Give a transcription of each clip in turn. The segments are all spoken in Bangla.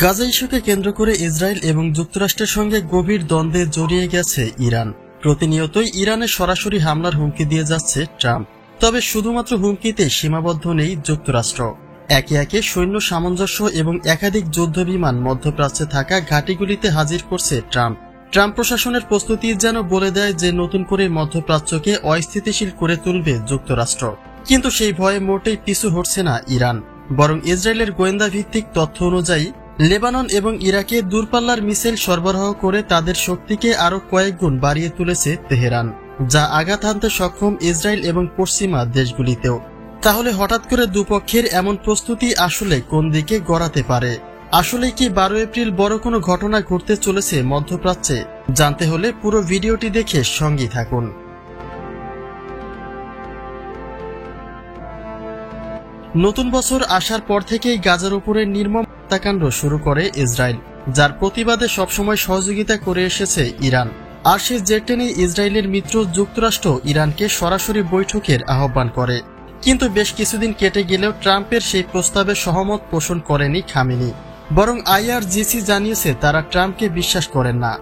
গাজা ইস্যুকে কেন্দ্র করে ইসরায়েল এবং যুক্তরাষ্ট্রের সঙ্গে গভীর দ্বন্দ্বে জড়িয়ে গেছে ইরান। প্রতিনিয়তই ইরানে সরাসরি হামলার হুমকি দিয়ে যাচ্ছে ট্রাম্প। তবে শুধুমাত্র হুমকিতে সীমাবদ্ধ নেই যুক্তরাষ্ট্র। একে একে সৈন্য সামঞ্জস্য এবং একাধিক যুদ্ধবিমান মধ্যপ্রাচ্যে থাকা ঘাঁটিগুলিতে হাজির করছে ট্রাম্প। ট্রাম্প প্রশাসনের প্রস্তুতি যেন বলে দেয় যে নতুন করে মধ্যপ্রাচ্যকে অস্থিতিশীল করে তুলবে যুক্তরাষ্ট্র। কিন্তু সেই ভয়ে মোটেই পিছু হটছে না ইরান। বরং ইসরায়েলের গোয়েন্দা ভিত্তিক তথ্য অনুযায়ী লেবানন এবং ইরাকে দূরপাল্লার মিসাইল সরবরাহ করে তাদের শক্তিকে আরও কয়েক গুণ বাড়িয়ে তুলেছে তেহরান, যা আঘাত হানতে সক্ষম ইসরায়েল এবং পশ্চিমা দেশগুলিতেও। তাহলে হঠাৎ করে দুপক্ষের এমন প্রস্তুতি আসলে কোন দিকে গড়াতে পারে? আসলে কি 12 এপ্রিল বড় কোনো ঘটনা ঘটতে চলেছে মধ্যপ্রাচ্যে? জানতে হলে পুরো ভিডিওটি দেখে সঙ্গী থাকুন। নতুন বছর আসার পর থেকেই গাজার উপরে নির্মম হত্যাকাণ্ড শুরু করে ইসরায়েল, যার প্রতিবাদে সবসময় সহযোগিতা করে এসেছে ইরান। আর সে জের টেনে ইসরায়েলের মিত্র যুক্তরাষ্ট্র ইরানকে সরাসরি বৈঠকের আহ্বান করে। কিন্তু বেশ কিছুদিন কেটে গেলেও ট্রাম্পের সেই প্রস্তাবে সহমত পোষণ করেনি খামেনি। বরং আইআরজিসি জানিয়েছে তারা ট্রাম্পকে বিশ্বাস করেন না।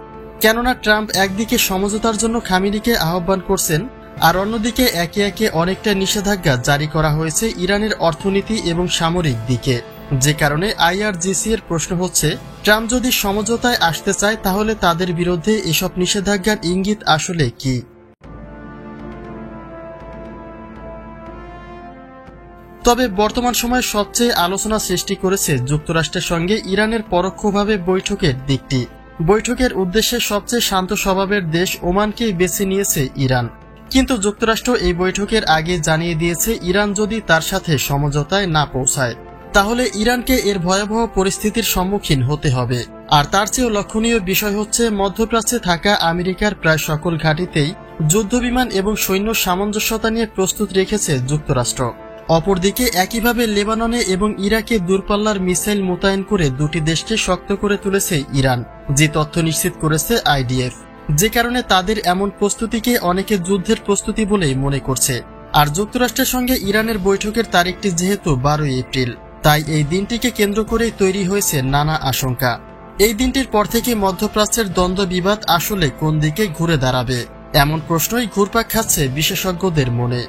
কেননা ট্রাম্প একদিকে সমঝোতার জন্য খামেনিকে আহ্বান করছেন, আর অন্যদিকে একে একে অনেকটা নিষেধাজ্ঞা জারি করা হয়েছে ইরানের অর্থনীতি এবং সামরিক দিকে। যে কারণে আইআরজিসি এর প্রশ্ন হচ্ছে, ট্রাম্প যদি সমঝোতায় আসতে চায় তাহলে তাদের বিরুদ্ধে এসব নিষেধাজ্ঞার ইঙ্গিত আসলে কি? তবে বর্তমান সময়ে সবচেয়ে আলোচনা সৃষ্টি করেছে যুক্তরাষ্ট্রের সঙ্গে ইরানের পরোক্ষভাবে বৈঠকের দিকটি। বৈঠকের উদ্দেশ্যে সবচেয়ে শান্ত স্বভাবের দেশ ওমানকেই বেছে নিয়েছে ইরান। কিন্তু যুক্তরাষ্ট্র এই বৈঠকের আগে জানিয়ে দিয়েছে ইরান যদি তার সাথে সমঝোতায় না পৌঁছায় তাহলে ইরানকে এর ভয়াবহ পরিস্থিতির সম্মুখীন হতে হবে। আর তার চেয়েও লক্ষণীয় বিষয় হচ্ছে মধ্যপ্রাচ্যে থাকা আমেরিকার প্রায় সকল ঘাঁটিতেই যুদ্ধবিমান এবং সৈন্য সামঞ্জস্যতা নিয়ে প্রস্তুত রেখেছে যুক্তরাষ্ট্র। অপরদিকে একইভাবে লেবাননে এবং ইরাকে দূরপাল্লার মিসাইল মোতায়েন করে দুটি দেশকে শক্ত করে তুলেছে ইরান, যে তথ্য নিশ্চিত করেছে আইডিএফ। যে কারণে তাদের এমন প্রস্তুতিকে অনেকে যুদ্ধের প্রস্তুতি বলেই মনে করছে। আর যুক্তরাষ্ট্রের সঙ্গে ইরানের বৈঠকের তারিখটি যেহেতু 12 এপ্রিল, তাই এই দিনটিকে কেন্দ্র করেই তৈরি হয়েছে নানা আশঙ্কা। এই দিনটির পর থেকে মধ্যপ্রাচ্যের দ্বন্দ্ব বিবাদ আসলে কোন দিকে ঘুরে দাঁড়াবে, এমন প্রশ্নই ঘুরপাক খাচ্ছে বিশেষজ্ঞদের মনে।